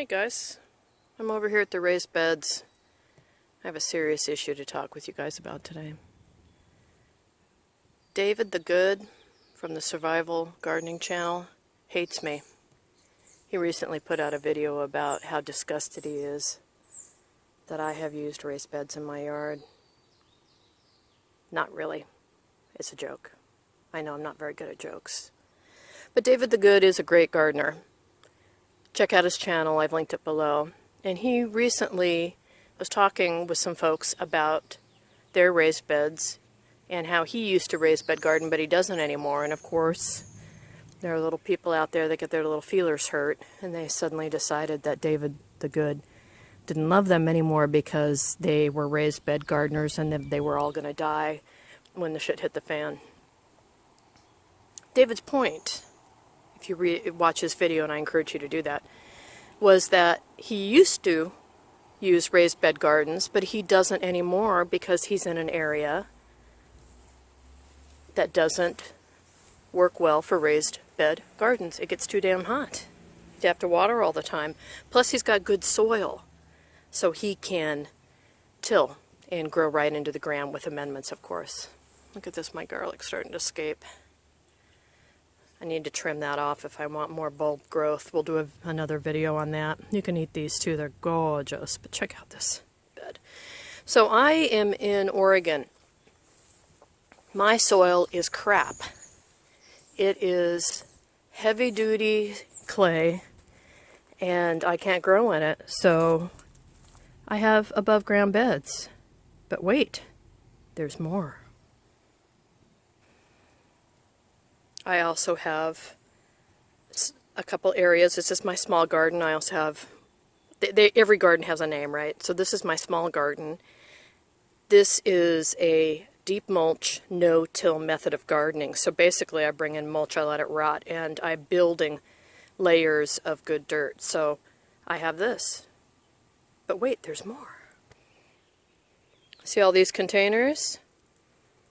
Hey guys, I'm over here at the raised beds. I have a serious issue to talk with you guys about today. David the Good from the Survival Gardening channel hates me. He recently put out a video about how disgusted he is that I have used raised beds in my yard. Not really. It's a joke. I know I'm not very good at jokes. But David the Good is a great gardener. Check out his channel, I've linked it below. And he recently was talking with some folks about their raised beds and how he used to raise bed garden, but he doesn't anymore. And of course, there are little people out there that get their little feelers hurt, and they suddenly decided that David the Good didn't love them anymore because they were raised bed gardeners and they were all going to die when the shit hit the fan. David's point, if you watch his video, and I encourage you to do that, was that he used to use raised bed gardens, but he doesn't anymore because he's in an area that doesn't work well for raised bed gardens. It gets too damn hot. You have to water all the time. Plus he's got good soil, so he can till and grow right into the ground with amendments, of course. Look at this, my garlic starting to escape. I need to trim that off if I want more bulb growth. We'll do another video on that. You can eat these too, they're gorgeous, but check out this bed. So I am in Oregon. My soil is crap. It is heavy-duty clay, and I can't grow in it, so I have above-ground beds. But wait, there's more. I also have a couple areas. This is my small garden. I also have, every garden has a name, right? So this is my small garden. This is a deep mulch, no-till method of gardening. So basically I bring in mulch, I let it rot, and I'm building layers of good dirt. So I have this. But wait, there's more. See all these containers?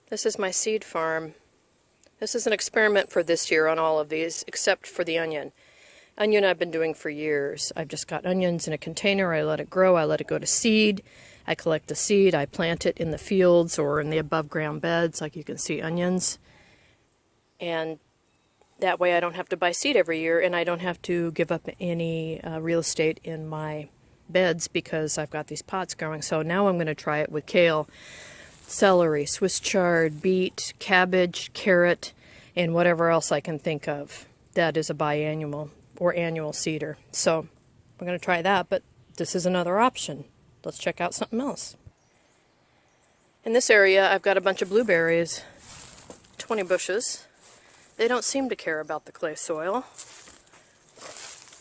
This is my seed farm. This is an experiment for this year on all of these, except for the onion. Onion I've been doing for years. I've just got onions in a container, I let it grow, I let it go to seed, I collect the seed, I plant it in the fields or in the above ground beds, like you can see onions. And that way I don't have to buy seed every year, and I don't have to give up any real estate in my beds because I've got these pots growing. So now I'm going to try it with kale, celery, Swiss chard, beet, cabbage, carrot, and whatever else I can think of that is a biannual or annual seeder. So we're going to try that, but this is another option. Let's check out something else. In this area, I've got a bunch of blueberries, 20 bushes. They don't seem to care about the clay soil,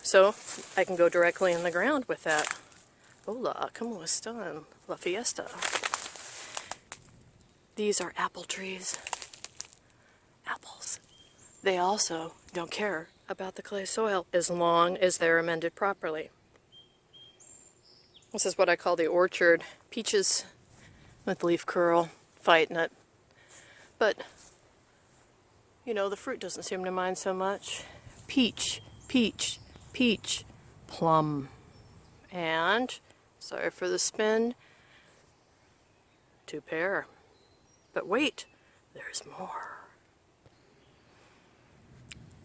so I can go directly in the ground with that. Hola, como están? La fiesta. These are apple trees. Apples. They also don't care about the clay soil as long as they're amended properly. This is what I call the orchard. Peaches with leaf curl, fighting it. But, you know, the fruit doesn't seem to mind so much. Peach, peach, peach, plum. And, sorry for the spin, 2 pear. But wait, there's more.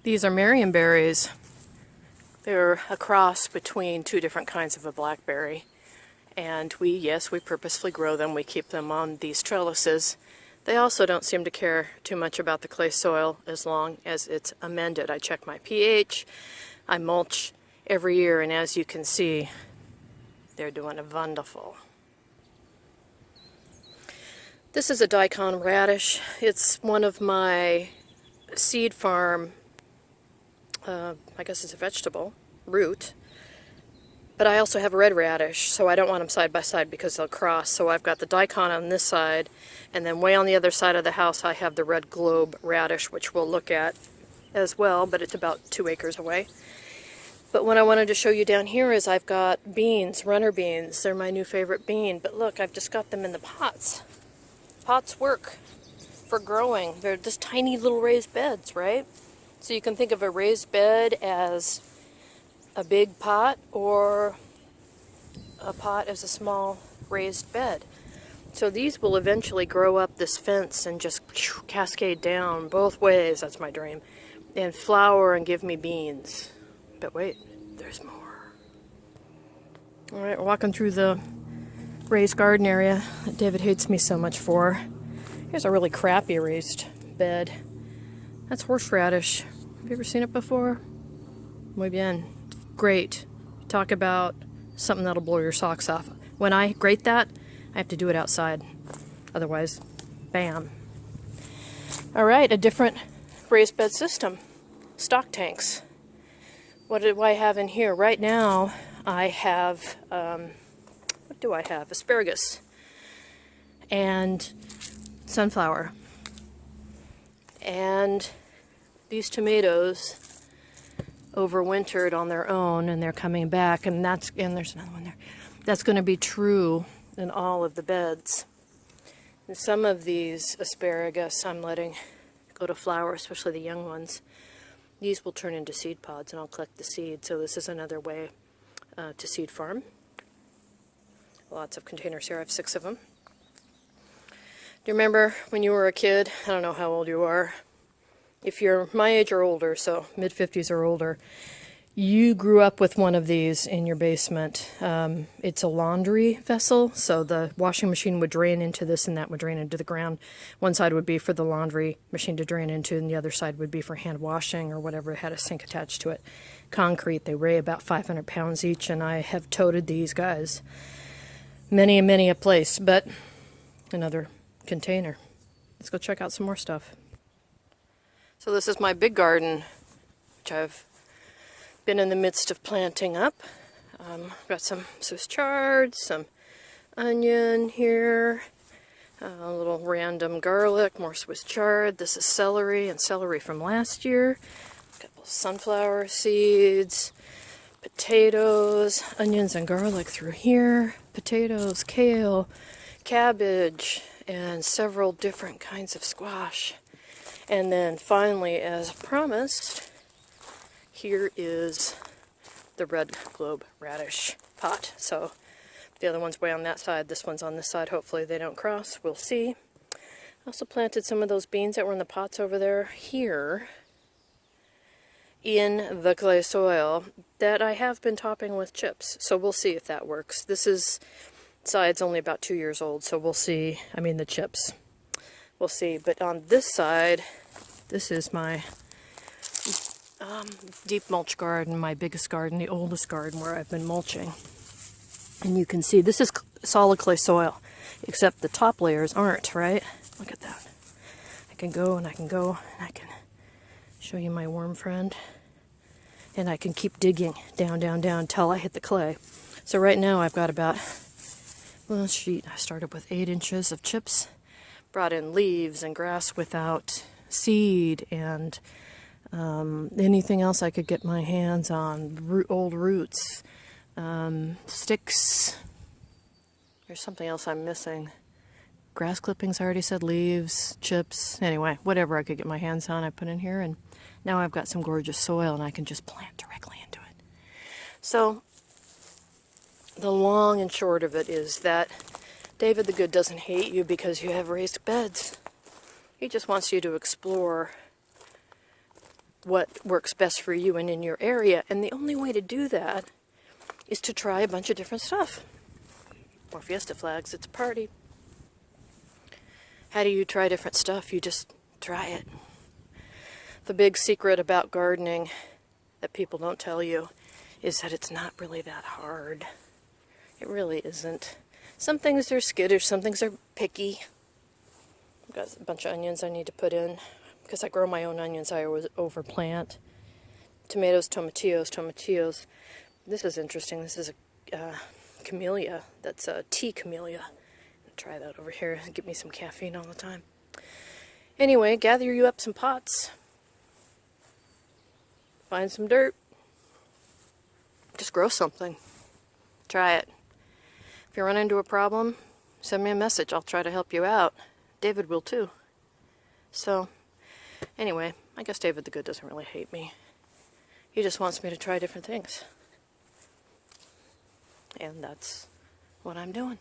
These are Marion Berries. They're a cross between 2 different kinds of a blackberry. And we purposefully grow them. We keep them on these trellises. They also don't seem to care too much about the clay soil as long as it's amended. I check my pH, I mulch every year, and as you can see, they're doing wonderful. This is a daikon radish. It's one of my seed farm, I guess it's a vegetable, root. But I also have a red radish, so I don't want them side by side because they'll cross. So I've got the daikon on this side, and then way on the other side of the house I have the red globe radish, which we'll look at as well, but it's about 2 acres away. But what I wanted to show you down here is I've got beans, runner beans. They're my new favorite bean, but look, I've just got them in the pots. Pots work for growing. They're just tiny little raised beds, right? So you can think of a raised bed as a big pot or a pot as a small raised bed. So these will eventually grow up this fence and just cascade down both ways. That's my dream. And flower and give me beans. But wait, there's more. All right, we're walking through the raised garden area that David hates me so much for. Here's a really crappy raised bed. That's horseradish. Have you ever seen it before? Muy bien. Great. Talk about something that'll blow your socks off. When I grate that, I have to do it outside. Otherwise, bam. All right, a different raised bed system. Stock tanks. What do I have in here? Right now, I have, what do I have? Asparagus and sunflower. And these tomatoes overwintered on their own, and they're coming back, and there's another one there. That's going to be true in all of the beds. And some of these asparagus I'm letting go to flower, especially the young ones. These will turn into seed pods, and I'll collect the seeds. So this is another way to seed farm. Lots of containers here. I have 6 of them. Do you remember when you were a kid? I don't know how old you are. If you're my age or older, so mid-50s or older, you grew up with one of these in your basement. It's a laundry vessel, so the washing machine would drain into this and that would drain into the ground. One side would be for the laundry machine to drain into, and the other side would be for hand washing or whatever. It had a sink attached to it. Concrete, they weigh about 500 pounds each, and I have toted these guys many and many a place, but another container. Let's go check out some more stuff. So this is my big garden, which I've been in the midst of planting up. Got some Swiss chard, some onion here, a little random garlic, more Swiss chard. This is celery, and celery from last year. A couple of sunflower seeds, potatoes, onions and garlic through here, potatoes, kale, cabbage, and several different kinds of squash. And then finally, as promised, here is the red globe radish pot. So the other one's way on that side, this one's on this side. Hopefully they don't cross, we'll see. I also planted some of those beans that were in the pots over there here in the clay soil that I have been topping with chips. So we'll see if that works. This side's only about 2 years old, so we'll see. I mean the chips. We'll see. But on this side, this is my deep mulch garden, my biggest garden, the oldest garden where I've been mulching. And you can see this is solid clay soil, except the top layers aren't, right? Look at that. I can go and I can go and I can show you my worm friend. And I can keep digging down, down, down until I hit the clay. So right now I've got about, I started with 8 inches of chips. Brought in leaves and grass without seed and anything else I could get my hands on, old roots, sticks. There's something else I'm missing. Grass clippings, I already said, leaves, chips. Anyway, whatever I could get my hands on, I put in here, and now I've got some gorgeous soil and I can just plant directly into it. So the long and short of it is that David the Good doesn't hate you because you have raised beds. He just wants you to explore what works best for you and in your area. And the only way to do that is to try a bunch of different stuff. More fiesta flags, it's a party. How do you try different stuff? You just try it. The big secret about gardening that people don't tell you is that it's not really that hard. It really isn't. Some things are skittish, some things are picky. I've got a bunch of onions I need to put in. Because I grow my own onions, I always overplant. Tomatoes, tomatillos. This is interesting. This is a camellia. That's a tea camellia. Try that over here. Give me some caffeine all the time. Anyway, gather you up some pots. Find some dirt. Just grow something. Try it. If you run into a problem, send me a message. I'll try to help you out. David will too. So, anyway, I guess David the Good doesn't really hate me. He just wants me to try different things. and that's what I'm doing.